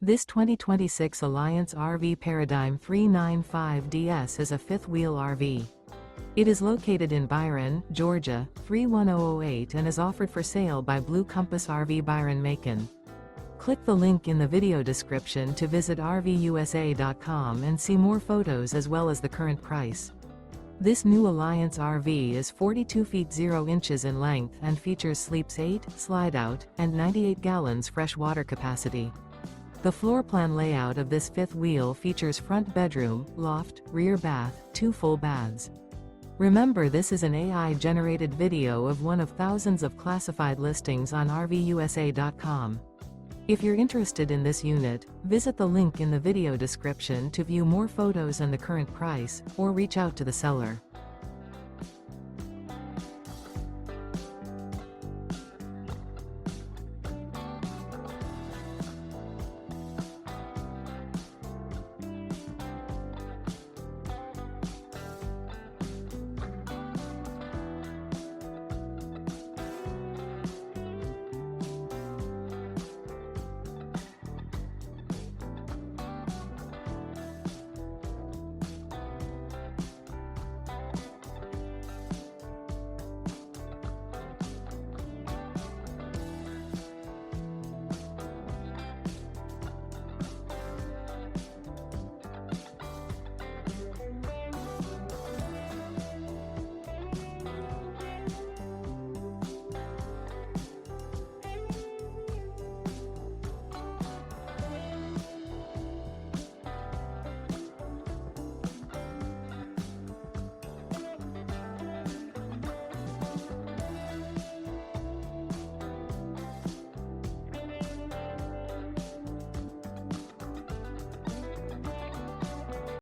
This 2026 Alliance RV Paradigm 395DS is a fifth-wheel RV. It is located in Byron, Georgia, 31008 and is offered for sale by Blue Compass RV Byron-Macon. Click the link in the video description to visit RVUSA.com and see more photos as well as the current price. This new Alliance RV is 42 feet 0 inches in length and features sleeps 8, slide-out, and 98 gallons fresh water capacity. The floor plan layout of this fifth wheel features front bedroom, loft, rear bath, 2 full baths. Remember, this is an AI-generated video of one of thousands of classified listings on RVUSA.com. If you're interested in this unit, visit the link in the video description to view more photos and the current price, or reach out to the seller.